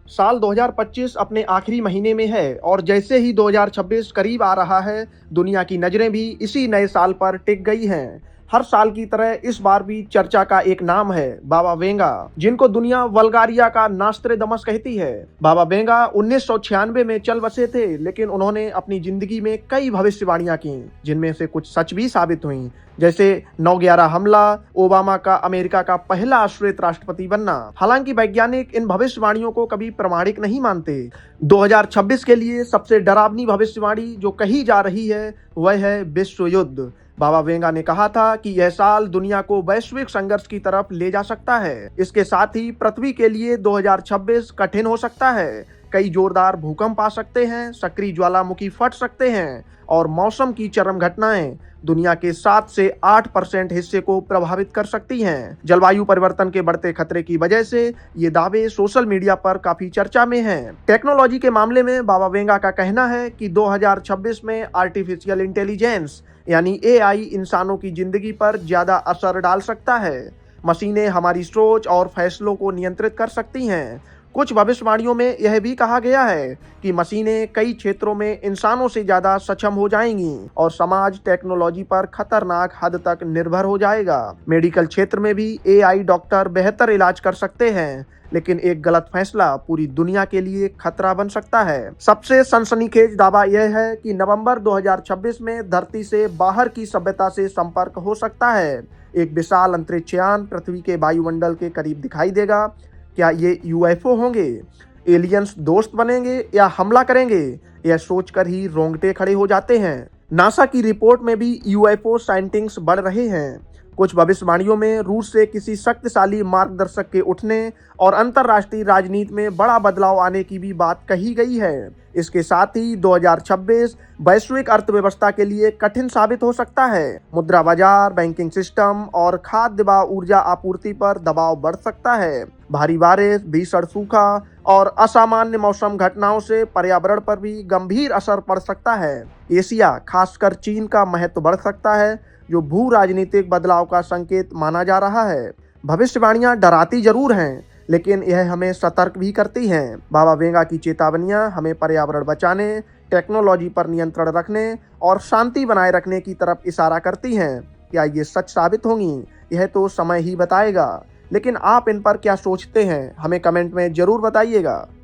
साल 2025 अपने आखिरी महीने में है और जैसे ही 2026 करीब आ रहा है, दुनिया की नजरें भी इसी नए साल पर टिक गई हैं। हर साल की तरह इस बार भी चर्चा का एक नाम है, बाबा वेंगा, जिनको दुनिया वल्गारिया का नास्त्रेदमस कहती है। बाबा वेंगा 1996 में चल बसे थे, लेकिन उन्होंने अपनी जिंदगी में कई भविष्यवाणियां की, जिनमें से कुछ सच भी साबित हुई, जैसे 9/11 हमला, ओबामा का अमेरिका का पहला अश्वेत राष्ट्रपति बनना। हालांकि वैज्ञानिक इन भविष्यवाणियों को कभी प्रमाणिक नहीं मानते। 2026 के लिए सबसे डरावनी भविष्यवाणी जो कही जा रही है वह है विश्व युद्ध। बाबा वेंगा ने कहा था कि यह साल दुनिया को वैश्विक संघर्ष की तरफ ले जा सकता है। इसके साथ ही पृथ्वी के लिए 2026 कठिन हो सकता है। कई जोरदार भूकंप आ सकते हैं, सक्रिय ज्वालामुखी फट सकते हैं और मौसम की चरम घटनाएं दुनिया के 7 से 8% हिस्से को प्रभावित कर सकती हैं। जलवायु परिवर्तन के बढ़ते खतरे की वजह से ये दावे सोशल मीडिया पर काफी चर्चा में हैं। टेक्नोलॉजी के मामले में बाबा वेंगा का कहना है कि 2026 में आर्टिफिशियल इंटेलिजेंस यानी एआई इंसानों की जिंदगी पर ज्यादा असर डाल सकता है। मशीनें हमारी सोच और फैसलों को नियंत्रित कर सकती हैं। कुछ भविष्यवाणियों में यह भी कहा गया है कि मशीनें कई क्षेत्रों में इंसानों से ज्यादा सक्षम हो जाएंगी और समाज टेक्नोलॉजी पर खतरनाक हद तक निर्भर हो जाएगा। मेडिकल क्षेत्र में भी एआई डॉक्टर बेहतर इलाज कर सकते हैं, लेकिन एक गलत फैसला पूरी दुनिया के लिए खतरा बन सकता है। सबसे सनसनीखेज दावा यह है कि नवंबर 2026 में धरती से बाहर की सभ्यता से संपर्क हो सकता है। एक विशाल अंतरिक्ष यान पृथ्वी के वायुमंडल के करीब दिखाई देगा। क्या ये यूएफओ होंगे, एलियंस दोस्त बनेंगे या हमला करेंगे? यह सोचकर ही रोंगटे खड़े हो जाते हैं। नासा की रिपोर्ट में भी यूएफओ साइंटिंग्स बढ़ रहे हैं। कुछ भविष्यवाणियों में रूस से किसी शक्तिशाली मार्गदर्शक के उठने और अंतर्राष्ट्रीय राजनीति में बड़ा बदलाव आने की भी बात कही गई है। इसके साथ ही 2026 वैश्विक अर्थव्यवस्था के लिए कठिन साबित हो सकता है। मुद्रा बाजार, बैंकिंग सिस्टम और खाद्य व ऊर्जा आपूर्ति पर दबाव बढ़ सकता है। भारी बारिश, भीषण सूखा और असामान्य मौसम घटनाओं से पर्यावरण पर भी गंभीर असर पड़ सकता है। एशिया, खासकर चीन का महत्व बढ़ सकता है, जो भू राजनीतिक बदलाव का संकेत माना जा रहा है। भविष्यवाणियां डराती जरूर हैं, लेकिन यह हमें सतर्क भी करती हैं। बाबा वेंगा की चेतावनियां हमें पर्यावरण बचाने, टेक्नोलॉजी पर नियंत्रण रखने और शांति बनाए रखने की तरफ इशारा करती हैं। क्या ये सच साबित होंगी, यह तो समय ही बताएगा। लेकिन आप इन पर क्या सोचते हैं, हमें कमेंट में जरूर बताइएगा।